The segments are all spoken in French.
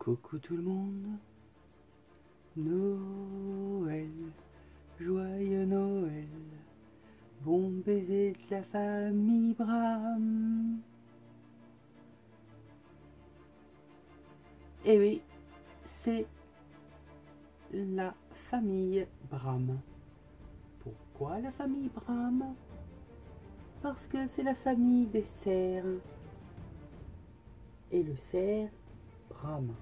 Coucou tout le monde, Noël, joyeux Noël, bon baiser de la famille Bram. Et oui, c'est la famille Bram. Pourquoi la famille Bram? Parce que c'est la famille des cerfs. Et le cerf Bram.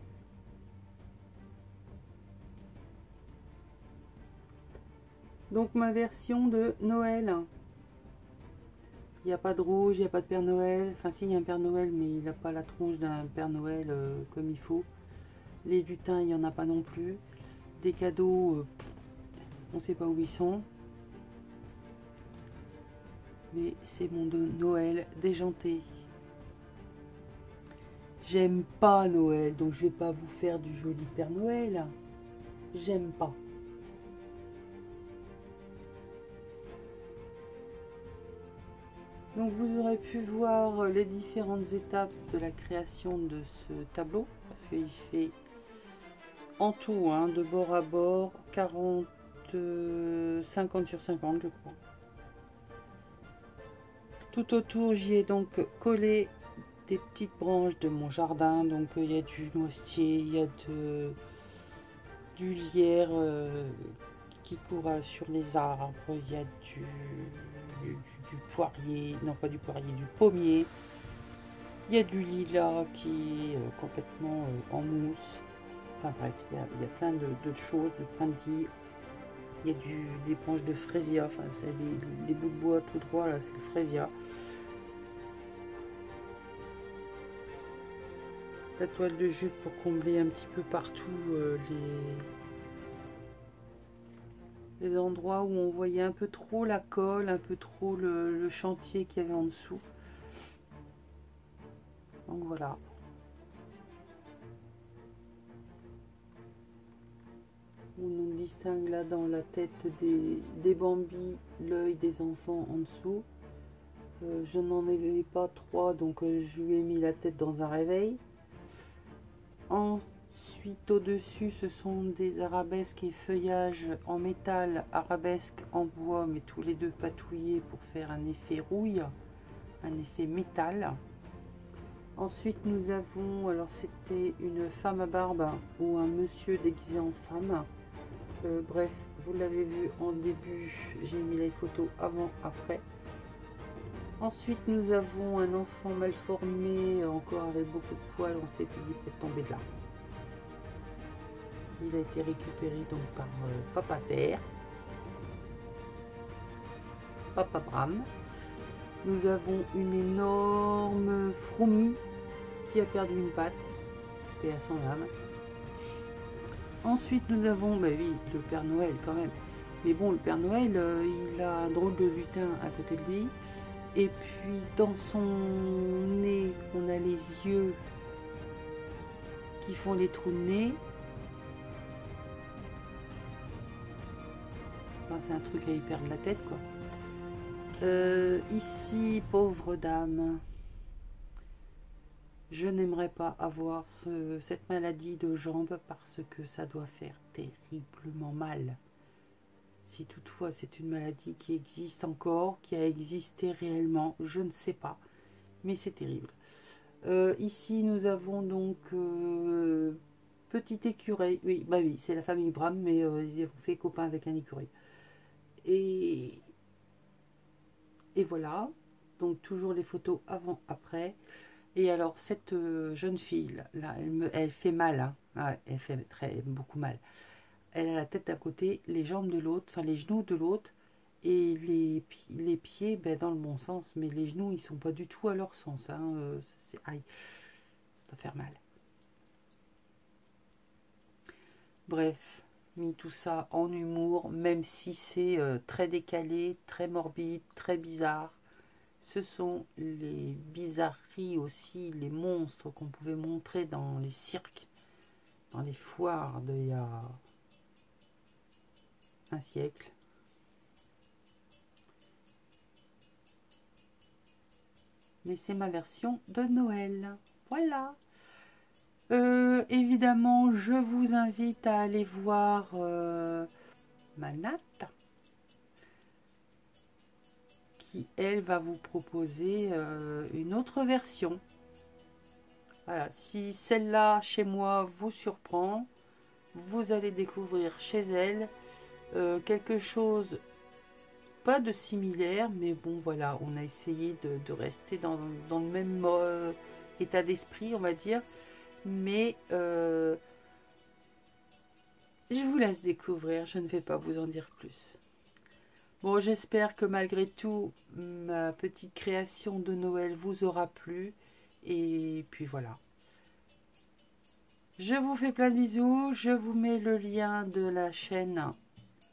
Donc ma version de Noël. Il n'y a pas de rouge, il n'y a pas de Père Noël. Enfin si, il y a un Père Noël, mais il n'a pas la tronche d'un Père Noël comme il faut. Les lutins, il n'y en a pas non plus. Des cadeaux, on ne sait pas où ils sont. Mais c'est mon Noël déjanté. J'aime pas Noël, donc je vais pas vous faire du joli Père Noël. J'aime pas. Donc vous aurez pu voir les différentes étapes de la création de ce tableau, parce qu'il fait en tout, hein, de bord à bord, 50 sur 50 je crois. Tout autour, j'y ai donc collé des petites branches de mon jardin, donc il y a du noisetier, il y a du lierre qui court sur les arbres, il y a du poirier, non pas du poirier, du pommier. Il y a du lilas qui est complètement en mousse. Enfin bref, il y a plein de choses, de brindilles. Il y a des branches de fraisia, enfin c'est les bouts de bois tout droit là, c'est le fraisia. La toile de jute pour combler un petit peu partout les endroits où on voyait un peu trop la colle, un peu trop le chantier qu'il y avait en dessous. Donc voilà. On nous distingue là dans la tête des bambis, l'œil des enfants en dessous. Je n'en avais pas 3, donc je lui ai mis la tête dans un réveil. Ensuite, au-dessus, ce sont des arabesques et feuillages en métal, arabesques en bois, mais tous les deux patouillés pour faire un effet rouille, un effet métal. Ensuite, nous avons, alors c'était une femme à barbe ou un monsieur déguisé en femme. Bref, vous l'avez vu en début, j'ai mis les photos avant, après. Ensuite, nous avons un enfant mal formé, encore avec beaucoup de poils, on sait qu'il est peut-être tombé de là. Il a été récupéré donc par Papa Cerf, Papa Bram. Nous avons une énorme fourmi qui a perdu une patte, et à son âme. Ensuite, nous avons, bah oui, le Père Noël quand même. Mais bon, le Père Noël, il a un drôle de lutin à côté de lui. Et puis, dans son nez, on a les yeux qui font les trous de nez. Enfin, c'est un truc à y perdre la tête, quoi. Ici, pauvre dame, je n'aimerais pas avoir cette maladie de jambes parce que ça doit faire terriblement mal. Si toutefois c'est une maladie qui existe encore, qui a existé réellement, je ne sais pas, mais c'est terrible. Ici nous avons donc petit écureuil, oui, bah oui, c'est la famille Bram, mais ils ont fait copain avec un écureuil. Et voilà, donc toujours les photos avant-après. Et alors cette jeune fille là, elle fait mal, hein. Ouais, elle fait beaucoup mal. Elle a la tête d'un côté, les jambes de l'autre, enfin les genoux de l'autre, et les pieds ben, dans le bon sens, mais les genoux ils sont pas du tout à leur sens, hein. Aïe, ça doit faire mal. Bref, mis tout ça en humour, même si c'est très décalé, très morbide, très bizarre. Ce sont les bizarreries aussi, les monstres qu'on pouvait montrer dans les cirques, dans les foires d'il y a un siècle. Mais c'est ma version de Noël. Voilà. Évidemment, je vous invite à aller voir ma natte, qui, elle, va vous proposer une autre version. Voilà, si celle-là, chez moi, vous surprend, vous allez découvrir chez elle quelque chose, pas de similaire, mais bon, voilà, on a essayé de rester dans le même état d'esprit, on va dire. Mais je vous laisse découvrir, je ne vais pas vous en dire plus. Bon, j'espère que malgré tout, ma petite création de Noël vous aura plu. Et puis voilà. Je vous fais plein de bisous. Je vous mets le lien de la chaîne,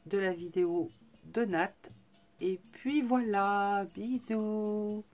de la vidéo de Nat. Et puis voilà, bisous.